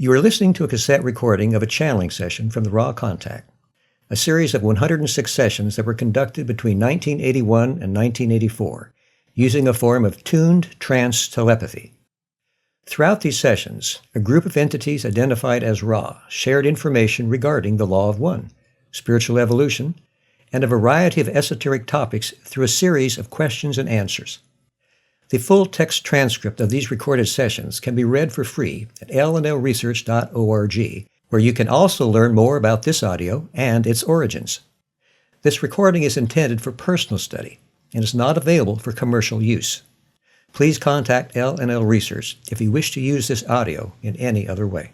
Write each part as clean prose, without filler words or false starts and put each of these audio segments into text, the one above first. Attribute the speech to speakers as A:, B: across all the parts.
A: You are listening to a cassette recording of a channeling session from the Raw Contact, a series of 106 sessions that were conducted between 1981 and 1984, using a form of tuned trance telepathy. Throughout these sessions, a group of entities identified as Ra shared information regarding the Law of One, spiritual evolution, and a variety of esoteric topics through a series of questions and answers. The full text transcript of these recorded sessions can be read for free at lnlresearch.org, where you can also learn more about this audio and its origins. This recording is intended for personal study and is not available for commercial use. Please contact LNL Research if you wish to use this audio in any other way.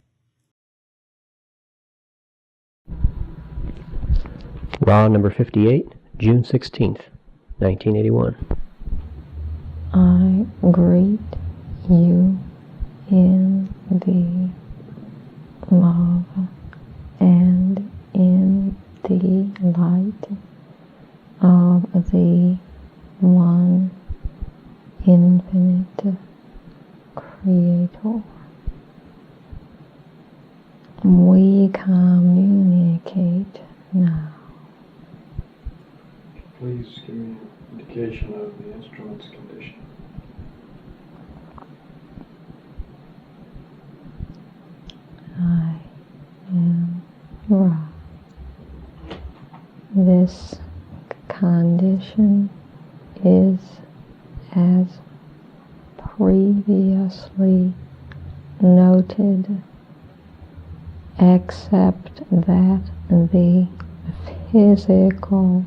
B: Raw number 58, June 16th, 1981.
C: I greet you in the love and in the light of the one infinite Creator. We communicate now.
D: Please give me an indication of the instrument's condition.
C: I am Ra. This condition is as previously noted, except that the physical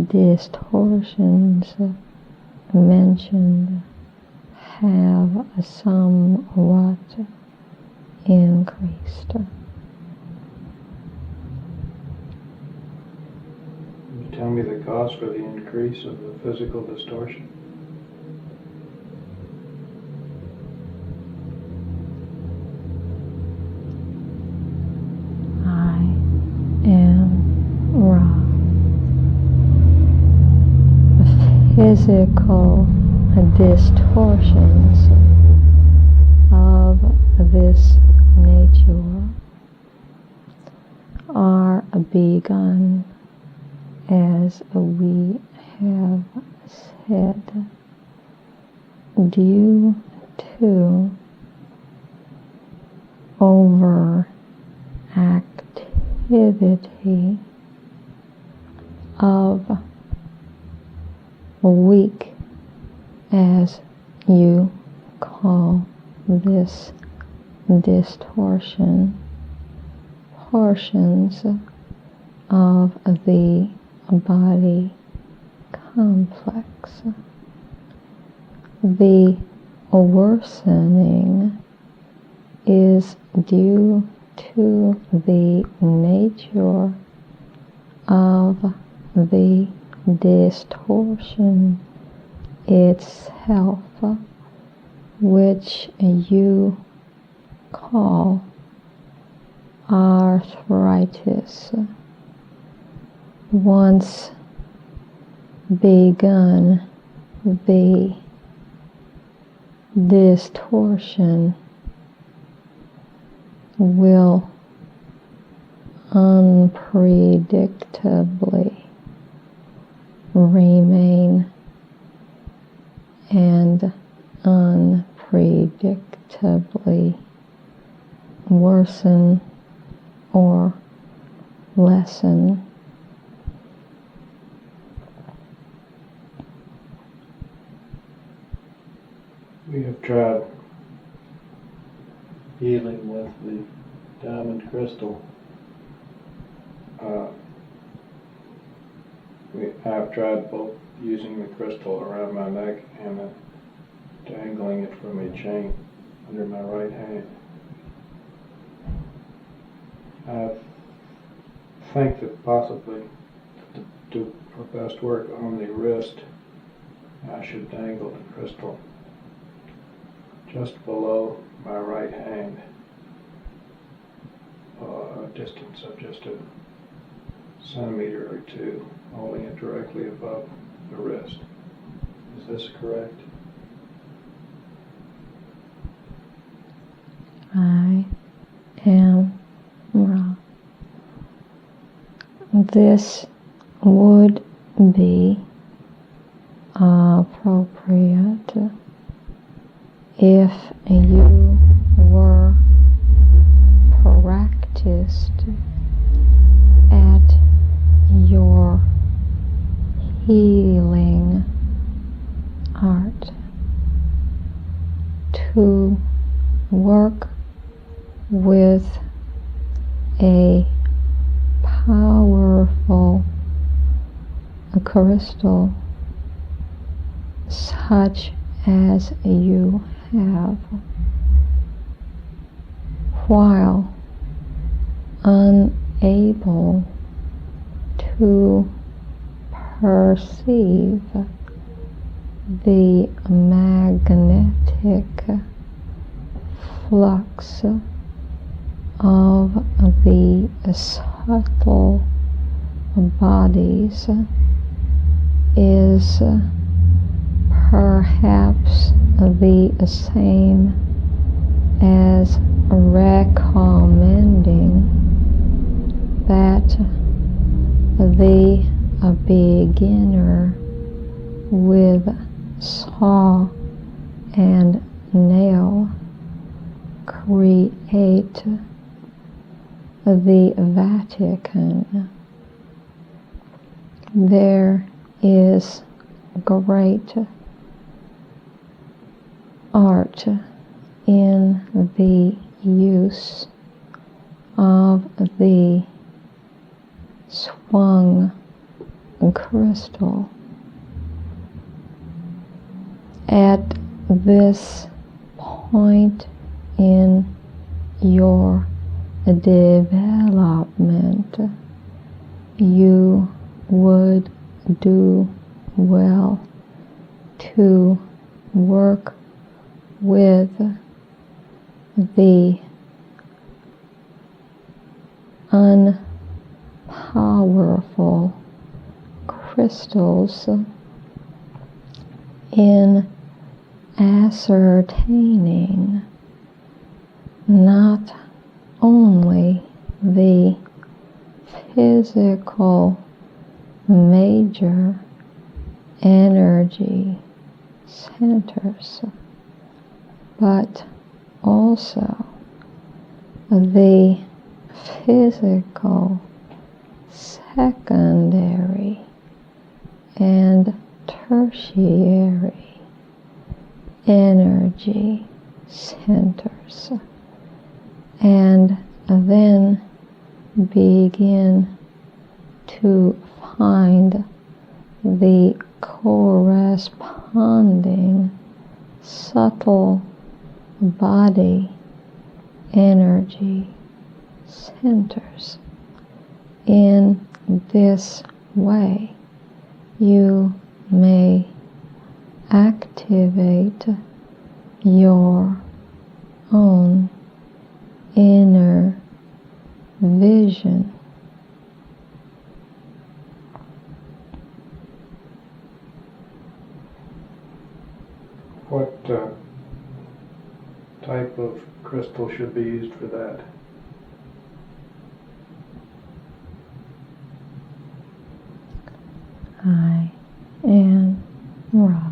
C: distortions mentioned have somewhat increased.
D: Can you tell me the cause for the increase of the physical distortion?
C: I am Ra. Physical distortions of this nature are begun, as we have said, due to overactivity of weak, as you call this distortion, portions of the body complex. The worsening is due to the nature of the distortion itself, which you call arthritis. Once begun, the distortion will unpredictably remain and unpredictably worsen or lessen.
D: We have tried healing with the diamond crystal. I've tried both using the crystal around my neck and dangling it from a chain under my right hand. I think that possibly to do our best work on the wrist, I should dangle the crystal just below my right hand, a distance of just a centimeter or two, holding it directly above the wrist. Is this correct?
C: I camera. This would be appropriate if you were practiced at your healing art to work with a powerful crystal such as you have, while unable to perceive the magnetic flux of the subtle bodies is perhaps the same as recommending that the beginner with saw and nail create the Vatican. There is great art in the use of the swung crystal. At this point in your development, you would do well to work with the unpowerful crystals in ascertaining not only the physical major energy centers, but also the physical secondary and tertiary energy centers, and then begin to find the corresponding subtle body energy centers. In this way, you may activate your own inner vision.
D: What type of crystal should be used for that?
C: I am Ra.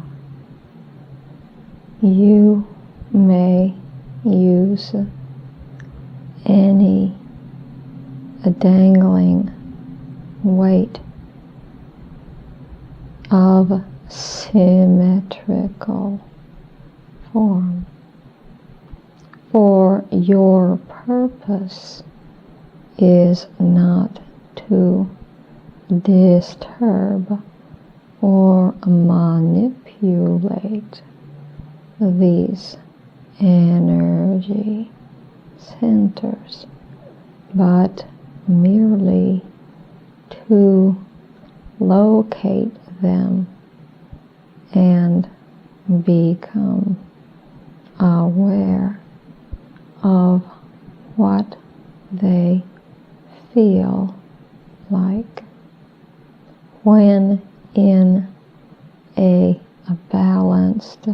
C: You may use any dangling weight of symmetrical form, for your purpose is not to disturb or manipulate these energy centers, but merely to locate them and become aware of what they feel like when in a balanced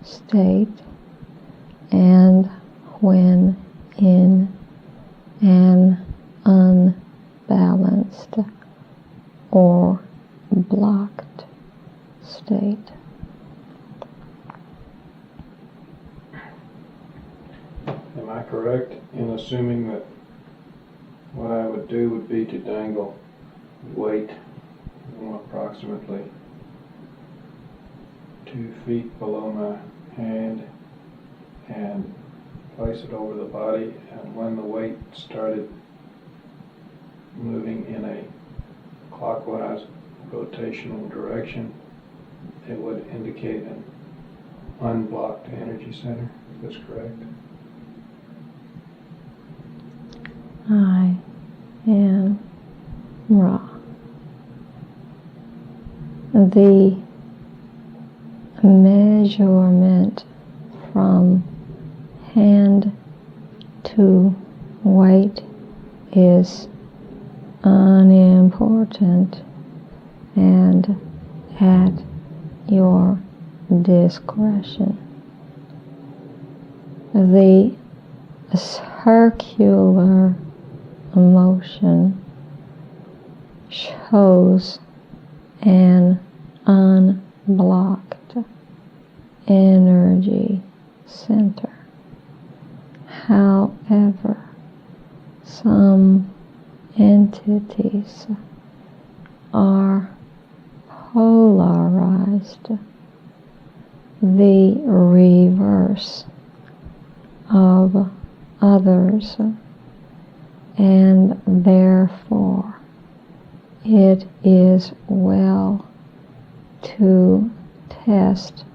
C: state and when in or blocked state.
D: Am I correct in assuming that what I would do would be to dangle weight approximately 2 feet below my hand and place it over the body, and when the weight started moving in a clockwise rotational direction, it would indicate an unblocked energy center? Is this correct?
C: I am Ra. The measurement from hand to weight is unimportant and at your discretion. The circular motion shows an unblocked energy center. However, some entities are polarized, the reverse of others, and therefore it is well to test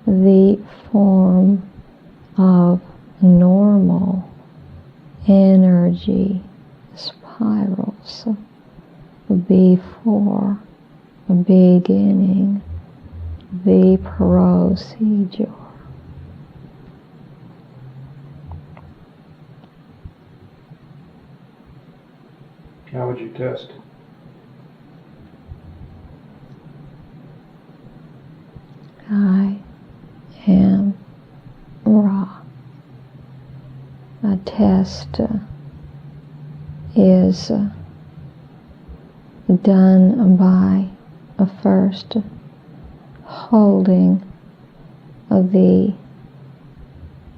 C: the form of normal energy spirals before beginning the procedure.
D: How would you test?
C: I am Ra. A test is done by first holding the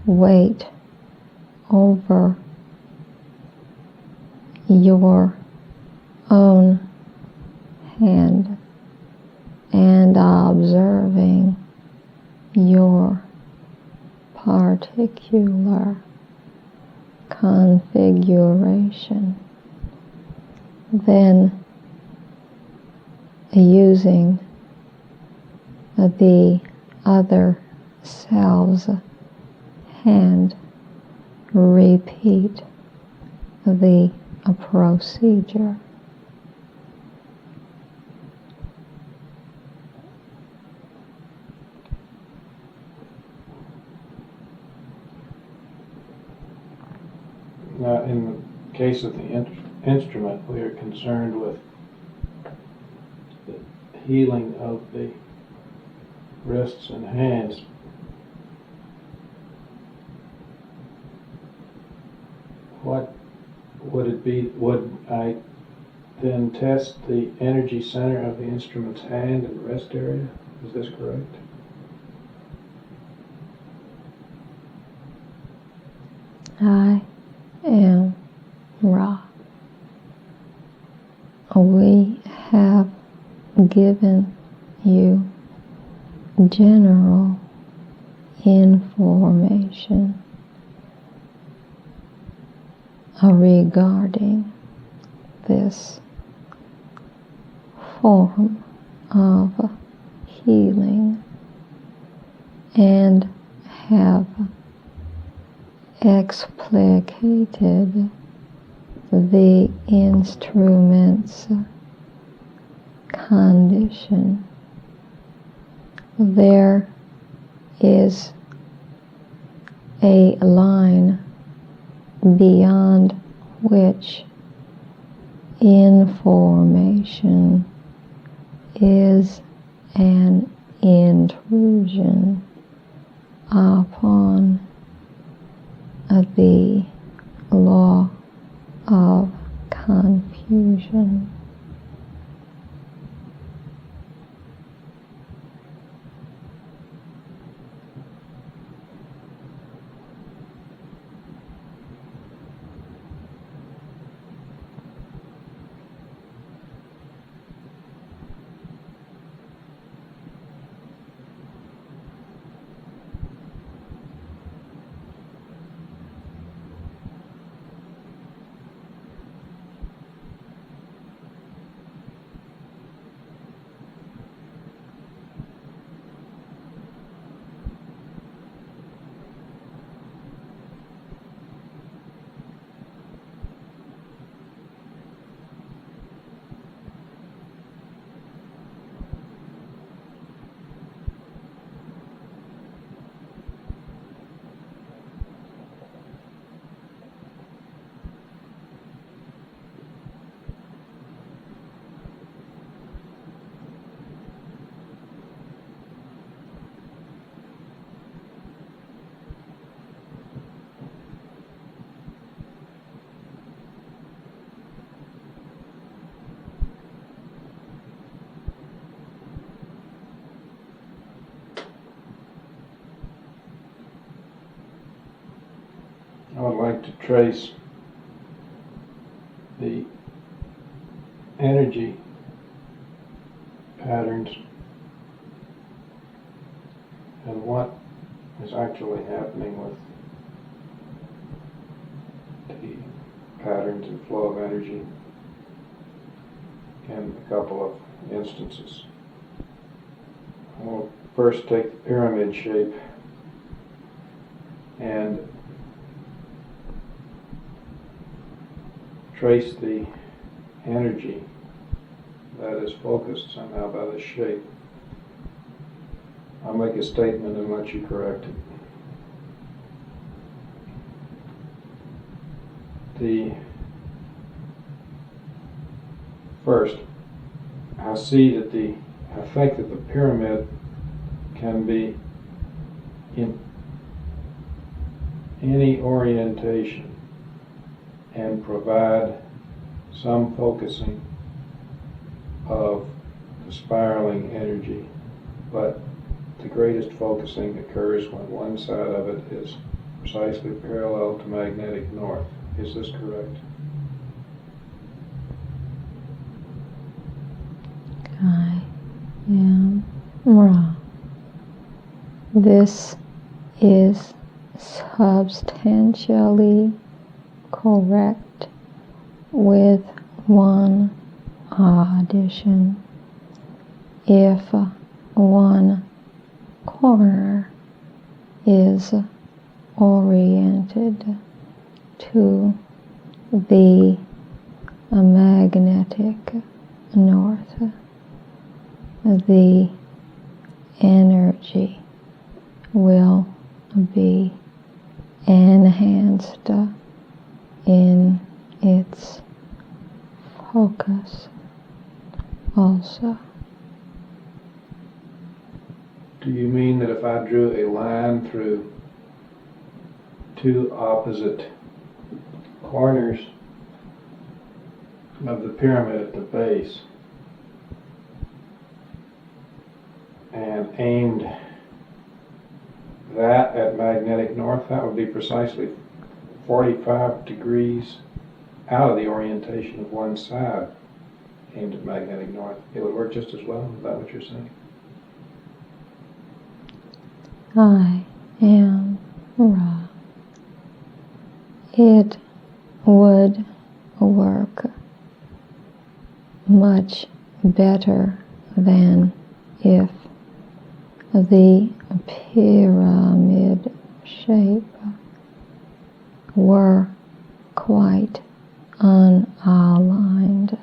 C: weight over your own hand and observing your particular configuration. Then using the other self's hand, repeat the procedure.
D: Now, in the case of the instrument, we are concerned with the healing of the wrists and hands. What would it be? Would I then test the energy center of the instrument's hand and wrist area? Is this correct?
C: I am Ra. We have given you general information regarding this form of healing and have explicated the instrument's condition. There is a line beyond which information is an intrusion upon the law of confusion.
D: like to trace the energy patterns and what is actually happening with the patterns and flow of energy in a couple of instances. We'll first take the pyramid shape and trace the energy that is focused somehow by the shape. I'll make a statement and let you correct it. First, I think that the pyramid can be in any orientation and provide some focusing of the spiraling energy, but the greatest focusing occurs when one side of it is precisely parallel to magnetic north. Is this correct?
C: I am wrong. This is substantially correct with one addition. If one corner is oriented to the magnetic north, the energy will be enhanced in its focus also.
D: Do you mean that if I drew a line through two opposite corners of the pyramid at the base and aimed that at magnetic north, that would be precisely 45 degrees out of the orientation of one side aimed at magnetic north? It would work just as well? Is that what you're saying?
C: I am wrong. It would work much better than if the pyramid shape were quite unaligned.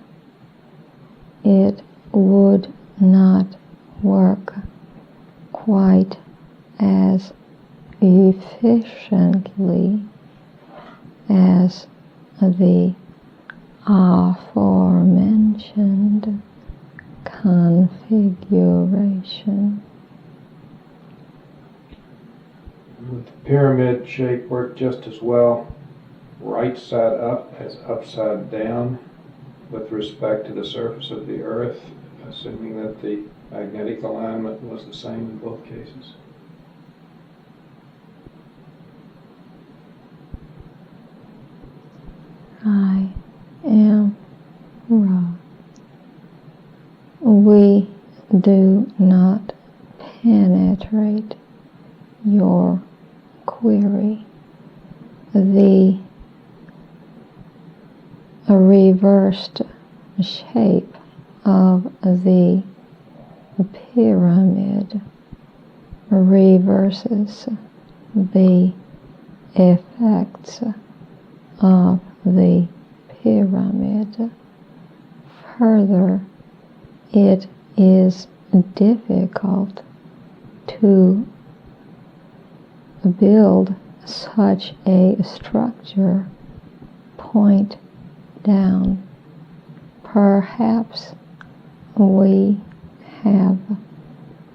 C: It would not work quite as efficiently as the aforementioned configuration.
D: Would the pyramid shape work just as well right side up as upside down with respect to the surface of the Earth, assuming that the magnetic alignment was the same in both cases?
C: I am wrong. We do not penetrate your query. The reversed shape of the pyramid reverses the effects of the pyramid. Further, it is difficult to build such a structure point down. Perhaps we have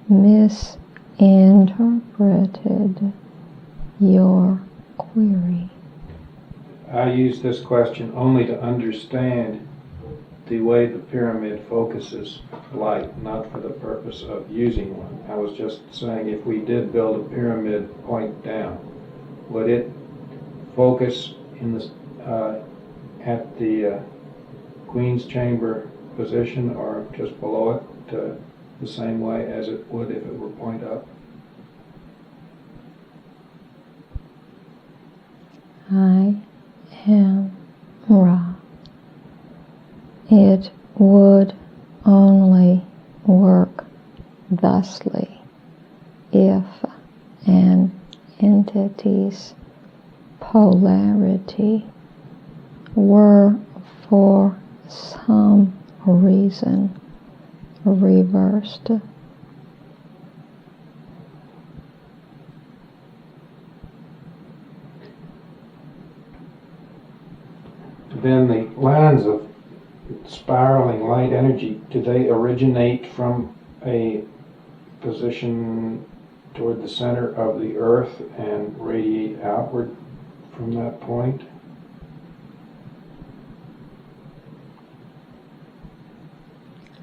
C: misinterpreted your query.
D: I use this question only to understand the way the pyramid focuses light, not for the purpose of using one. I was just saying, if we did build a pyramid point down, would it focus in this at the Queen's Chamber position, or just below it, the same way as it would if it were point up?
C: I am Ra. It would only work thusly if an entity's polarity were for some reason reversed.
D: Then the lines of spiraling light energy, do they originate from a position toward the center of the earth and radiate outward from that point?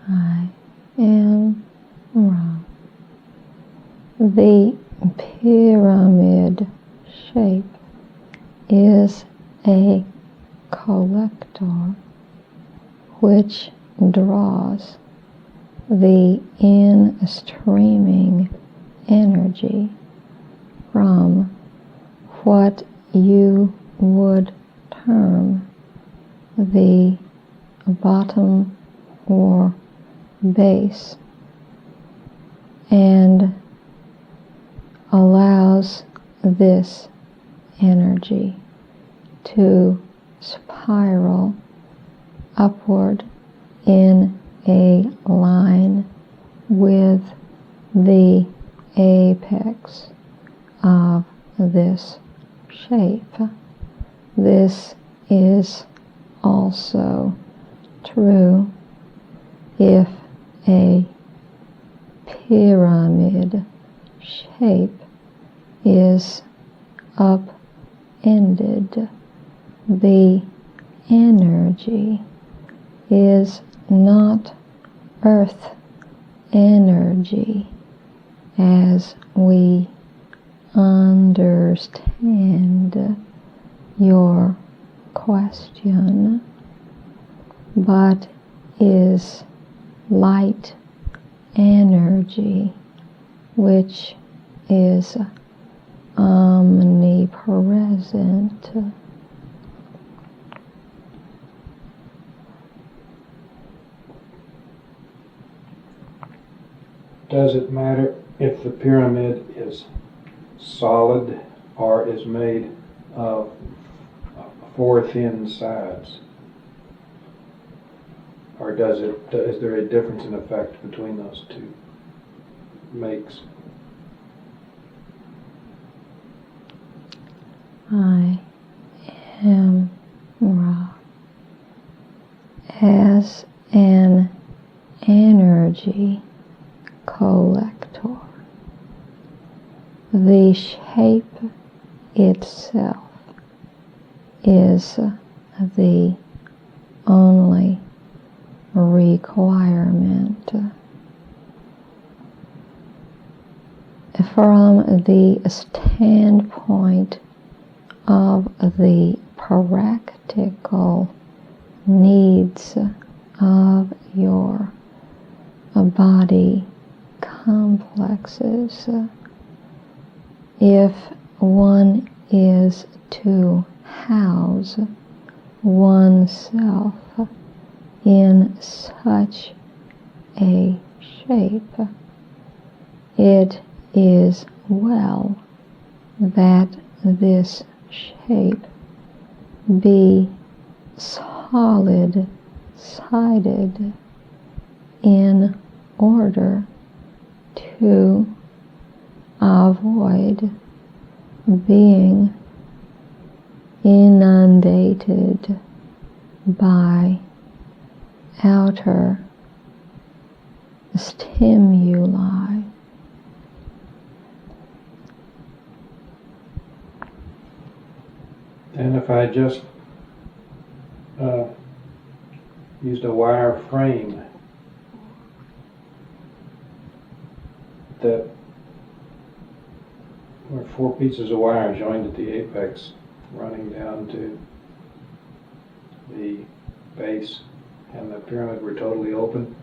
C: I am Ra. The pyramid shape is a collector which draws the in-streaming energy from what you would term the bottom or base, and allows this energy to spiral upward in a line with the apex of this shape. This is also true if a pyramid shape is up-ended. The energy is not earth energy as we understand your question, but is light energy, which is omnipresent.
D: Does it matter if the pyramid is solid or is made of 4 thin sides? Or is there a difference in effect between those two makes?
C: I am Ra. As an energy collector, the shape itself is the only requirement. From the standpoint of the practical needs of your body complexes, if one is to house oneself in such a shape, it is well that this shape be solid-sided in order to avoid being inundated by outer stimuli.
D: And if I just used a wire frame that were 4 pieces of wire joined at the apex, running down to the base and the pyramid were totally open,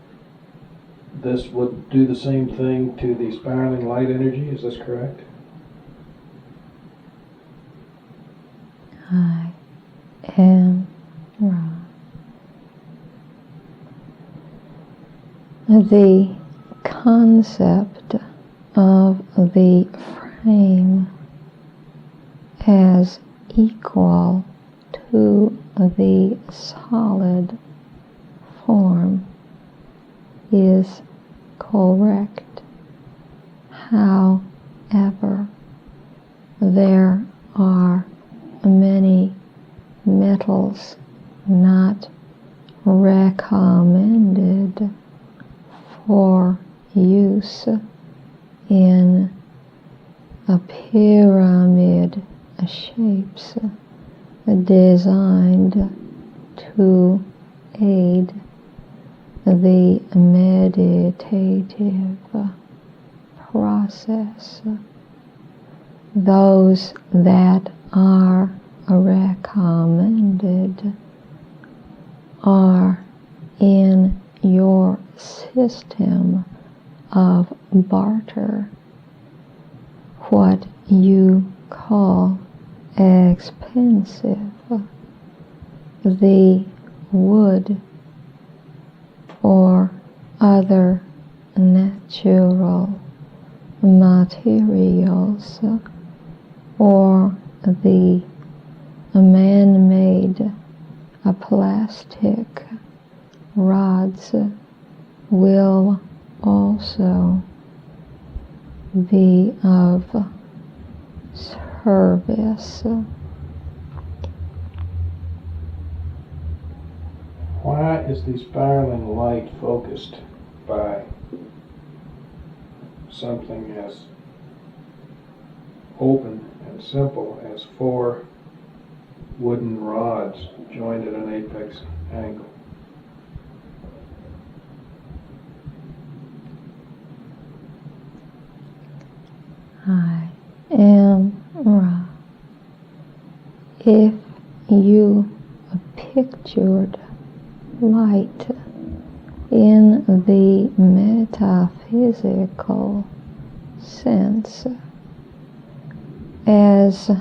D: this would do the same thing to the spiraling light energy, is this correct?
C: I am Ra. The concept of the frame as equal to the solid form is correct. However, there are many metals not recommended for use in a pyramid shapes designed to aid the meditative process. Those that are recommended are in your system of barter, what you call expensive, the wood or other natural materials, or the man-made plastic rods will also be of service.
D: Why is the spiraling light focused by something as open and simple as 4 wooden rods joined at an apex angle?
C: I am Ra. If you pictured light in the metaphysical sense as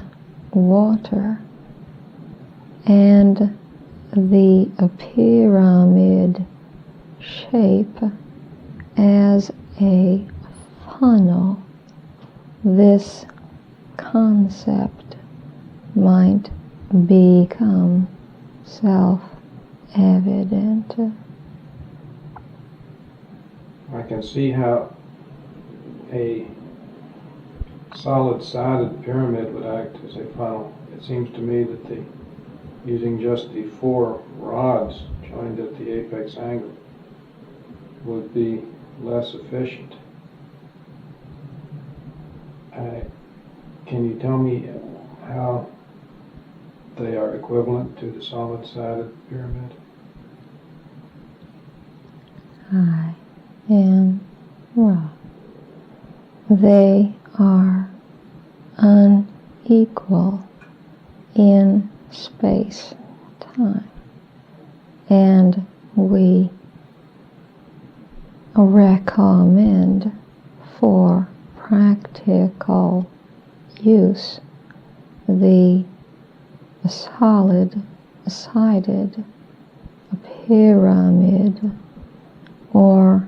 C: water and the pyramid shape as a funnel, this concept might become self-evident.
D: I can see how a solid-sided pyramid would act as a funnel. It seems to me that using just the 4 rods joined at the apex angle would be less efficient. Can you tell me how they are equivalent to the solid-sided pyramid?
C: I am Ra. They are unequal in space-time, and we recommend for practical use the solid-sided pyramid or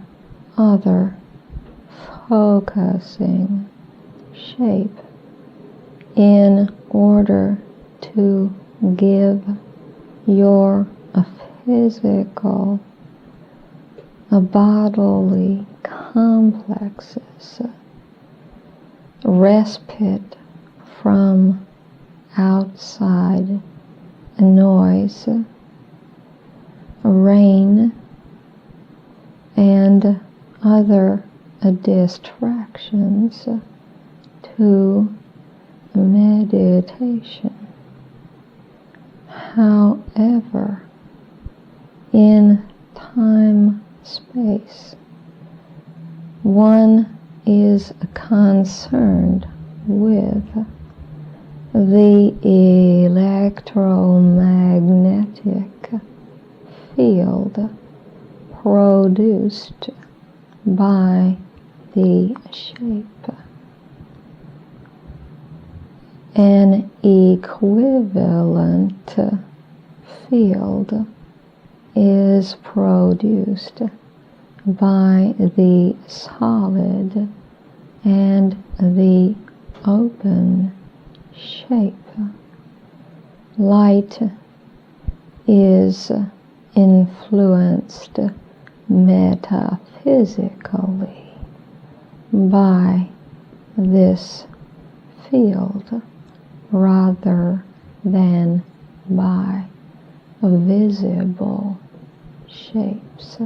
C: other focusing shape in order to give your physical bodily complexes respite from outside noise, rain, and other distractions to meditation. However, in time-space, one is concerned with the electromagnetic field produced by the shape. An equivalent field is produced by the solid and the open shape. Light is influenced metaphysically by this field rather than by visible shapes.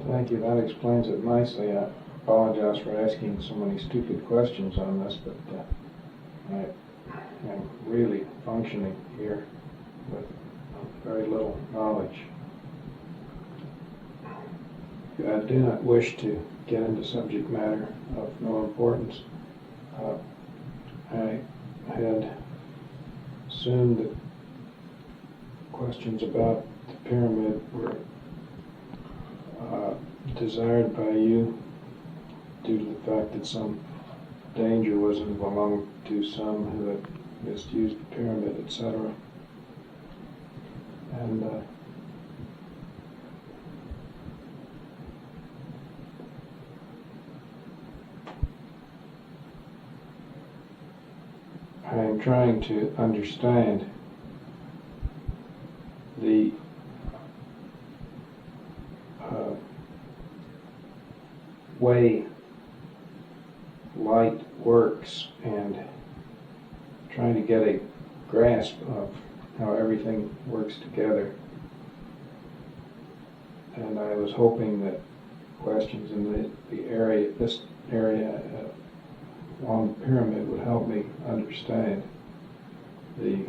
D: Thank you. That explains it nicely. I apologize for asking so many stupid questions on this, but I am really functioning here with very little knowledge. I do not wish to get into subject matter of no importance. I had assumed that questions about the pyramid were desired by you due to the fact that some danger was involved to some who had misused the pyramid, etc. And I am trying to understand the way light works and trying to get a grasp of how everything works together. And I was hoping that questions in this area on the pyramid would help me understand the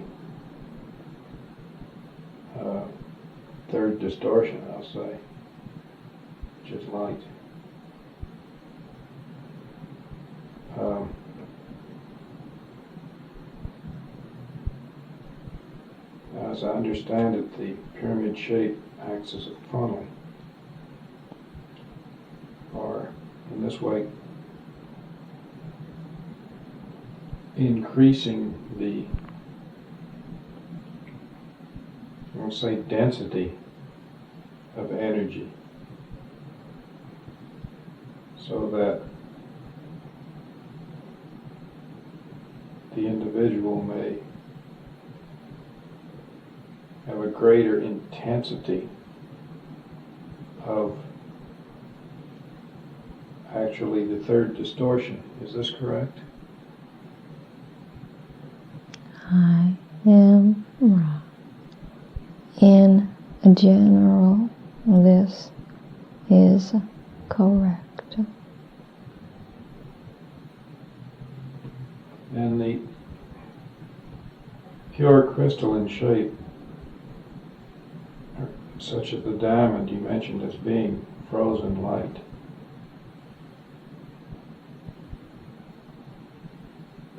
D: third distortion, I'll say, which is light. As I understand it, the pyramid shape acts as a funnel, or in this way increasing the, I'll say, density of energy, so that the individual may have a greater intensity of actually the third distortion. Is this correct?
C: I am right. In general, this is correct.
D: And the pure crystalline shape, such as the diamond you mentioned as being frozen light,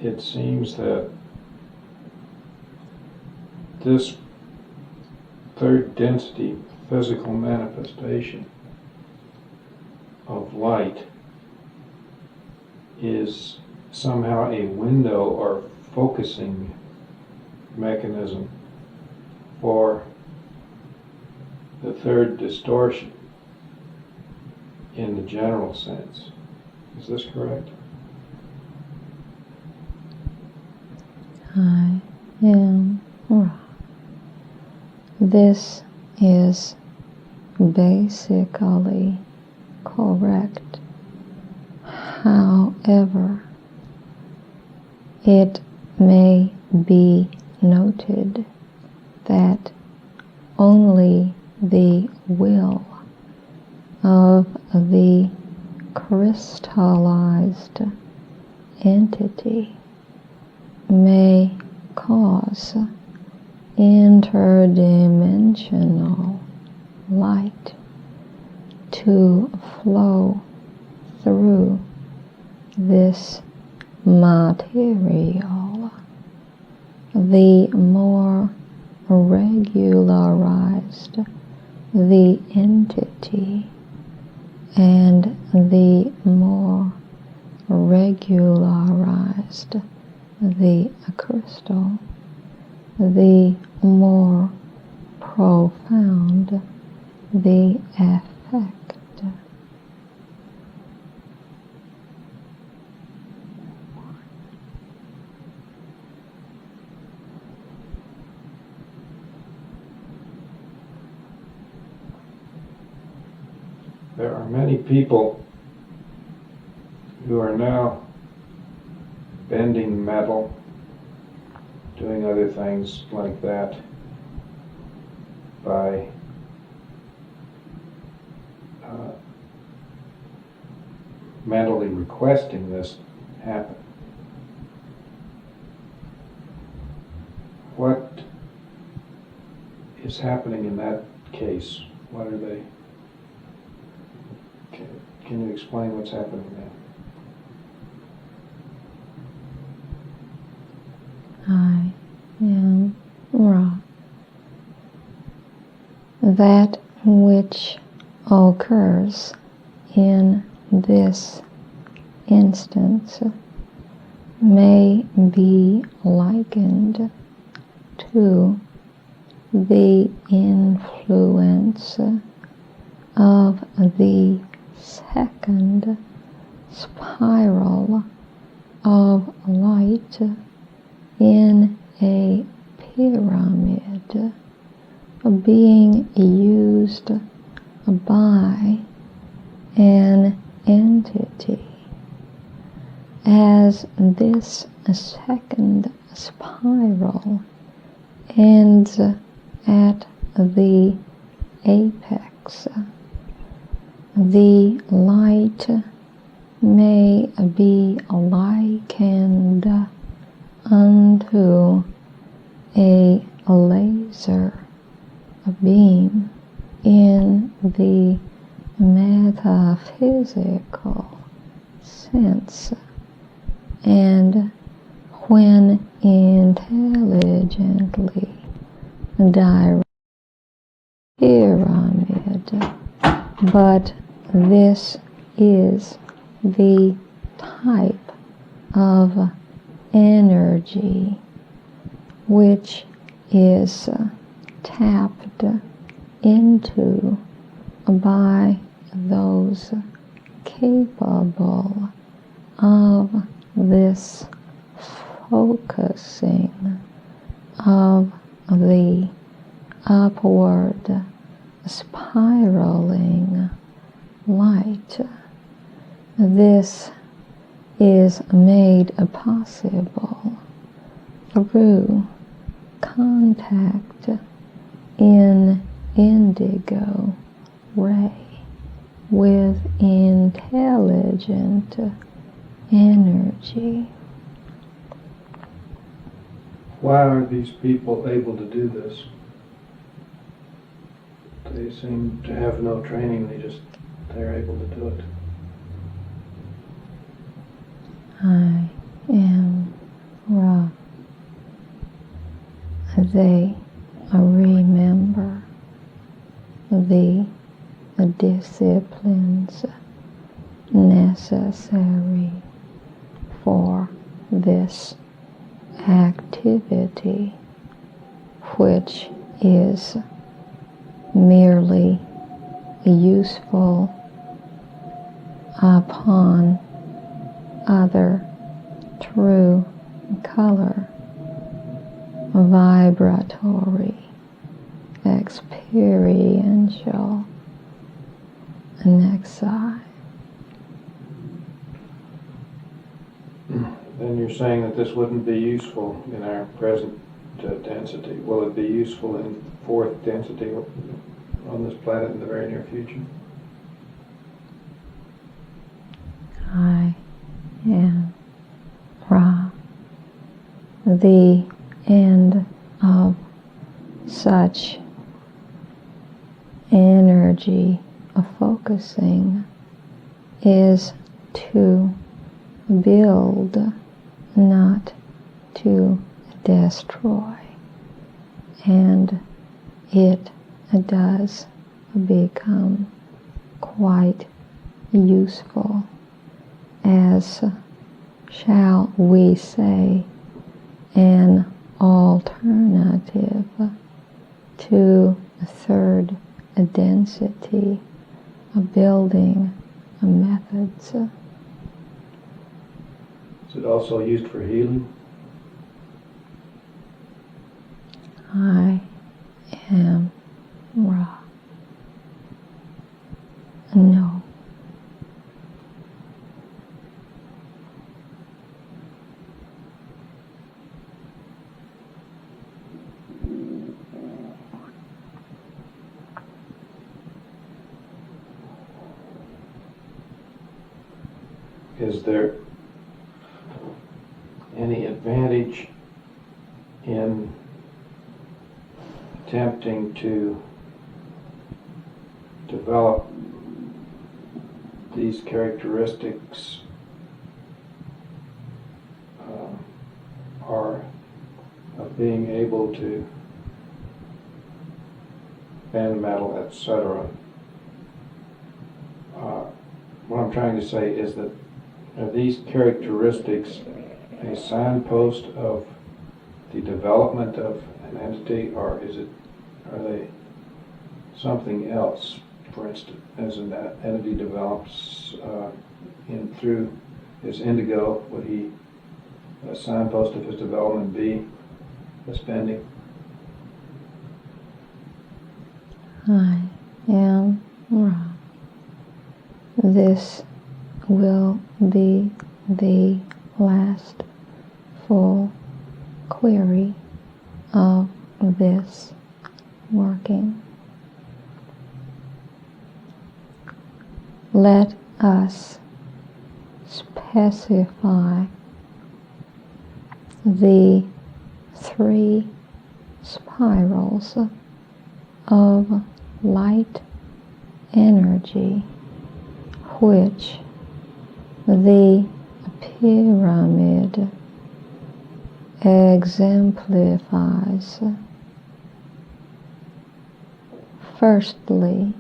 D: it seems that this third density physical manifestation of light is somehow a window or focusing mechanism for the third distortion in the general sense. Is this correct?
C: I am right. This is basically correct. However, it may be noted that only the will of the crystallized entity may cause interdimensional light to flow through this material, the more regularized the entity, and the more regularized the crystal, the more profound the effect.
D: There are many people who are now bending metal, doing other things like that by mentally requesting this happen. What is happening in that case? What are they? Can you explain what's happening there?
C: I am Ra. That which occurs in this instance may be likened to the influence of the second spiral of light in a pyramid being used by an entity. As this second spiral ends at the apex, the light may be likened unto a laser beam in the metaphysical sense, and when intelligently directed pyramid. But this is the type of energy which is tapped into by those capable of this focusing of the upward spiraling light. This is made possible through contact in indigo ray with intelligent energy.
D: Why are these people able to do this? They seem to have no training, they're able to do it.
C: I am Ra. They remember the disciplines necessary for this activity, which is merely useful upon other true color, vibratory, experiential nexi.
D: Then you're saying that this wouldn't be useful in our present density. Will it be useful in fourth density on this planet in the very near future?
C: I am Ra. The end of such energy of focusing is to build not to destroy, and it does become quite useful as, shall we say, an alternative to third density building methods.
D: Is it also used for healing?
C: I am Ra. No.
D: Is there any advantage in attempting to develop these characteristics or of being able to bend metal, etc.? What I'm trying to say is that are these characteristics a signpost of the development of an entity, or are they something else? For instance, as an entity develops through his indigo, would a signpost of his development be this bending?
C: I am Ra. This will be the last full query of this working. Let us specify the 3 spirals of light energy which the pyramid exemplifies. Firstly,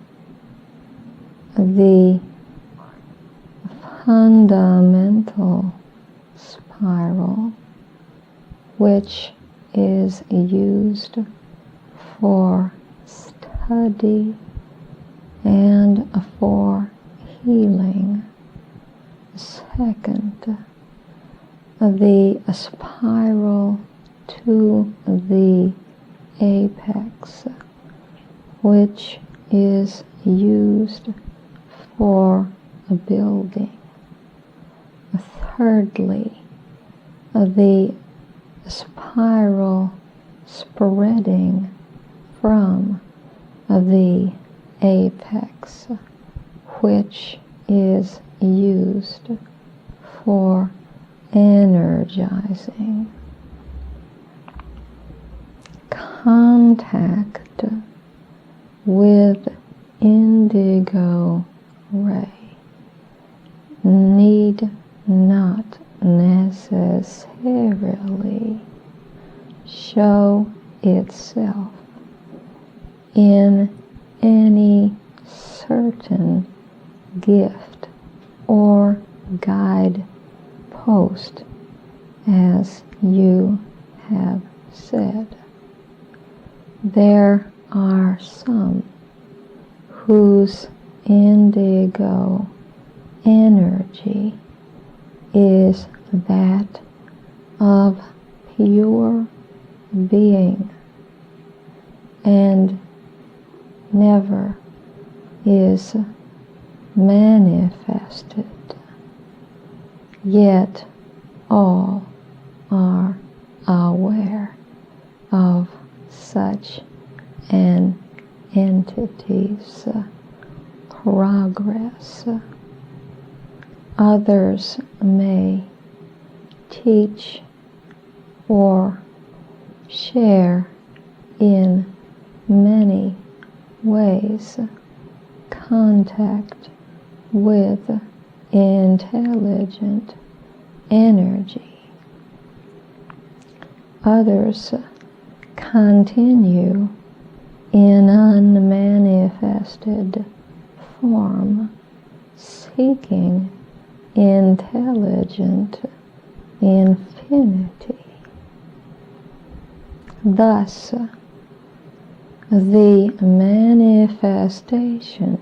C: the fundamental spiral, which is used for study and for healing. Second, the spiral to the apex, which is used for building. Thirdly, the spiral spreading from the apex, which is used for energizing. Contact with indigo ray need not necessarily show itself in any certain gift or guide post, as you have said. There are some whose indigo energy is that of pure being and never is manifested, yet all are aware of such an entity's progress. Others may teach or share in many ways contact with intelligent energy others continue in unmanifested form, seeking intelligent infinity. Thus, the manifestation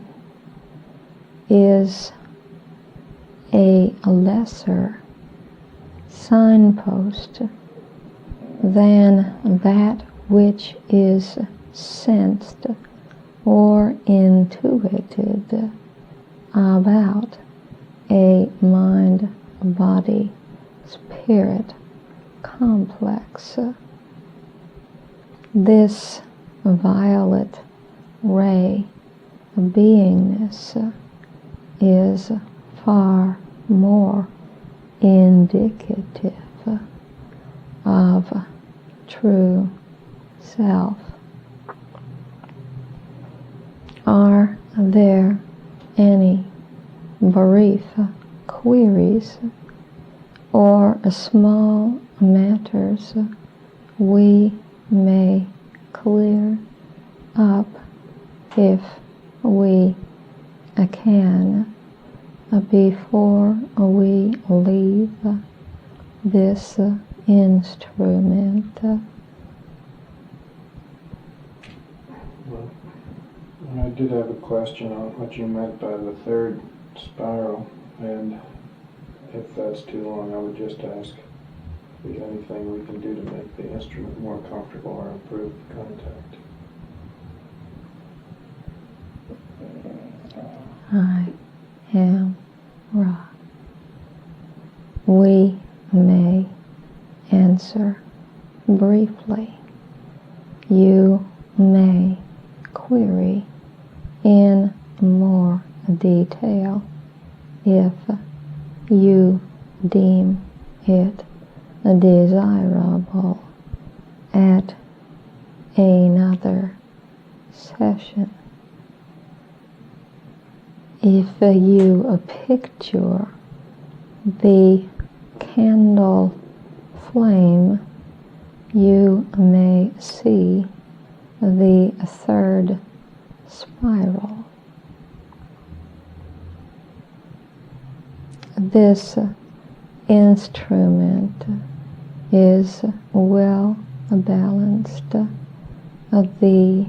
C: is a lesser signpost than that which is sensed or intuited about a mind-body-spirit complex. This violet ray beingness is far more indicative of true self. Are there any brief queries or small matters we may clear up if we can before we leave this instrument?
D: Well, I did have a question on what you meant by the third spiral, and if that's too long, I would just ask if there's anything we can do to make the instrument more comfortable or improve the contact.
C: I am Ra. We may answer briefly. You may query in more detail if you deem it desirable at another session. If you picture the candle flame, you may see the third spiral. This instrument is well balanced. The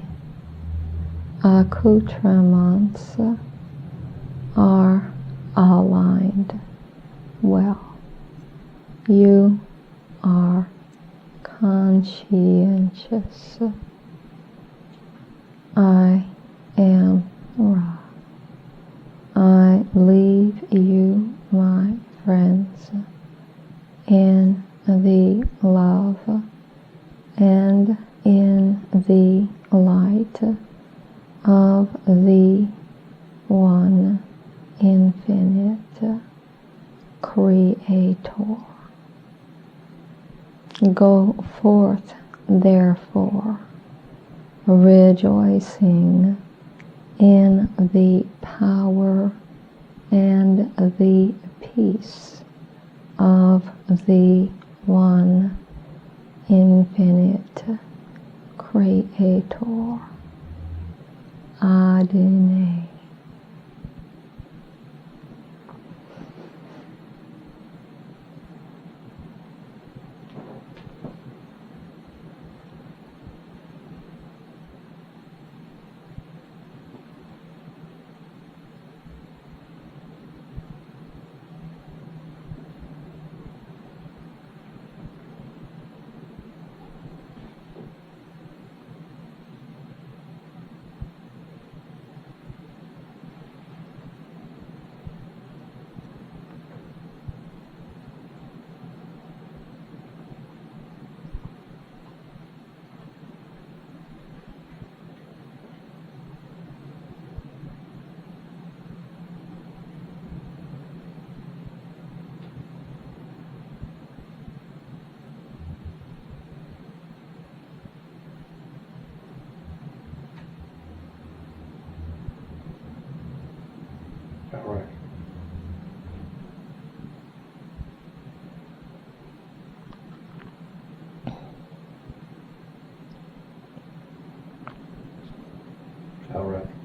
C: accoutrements are aligned well. You are conscientious. I am Ra. I leave you, my friends, in the love and in the light of the one infinite Creator. Go forth, therefore, rejoicing in the power and the peace of the one infinite Creator. Adonai.
D: All right.
E: All right.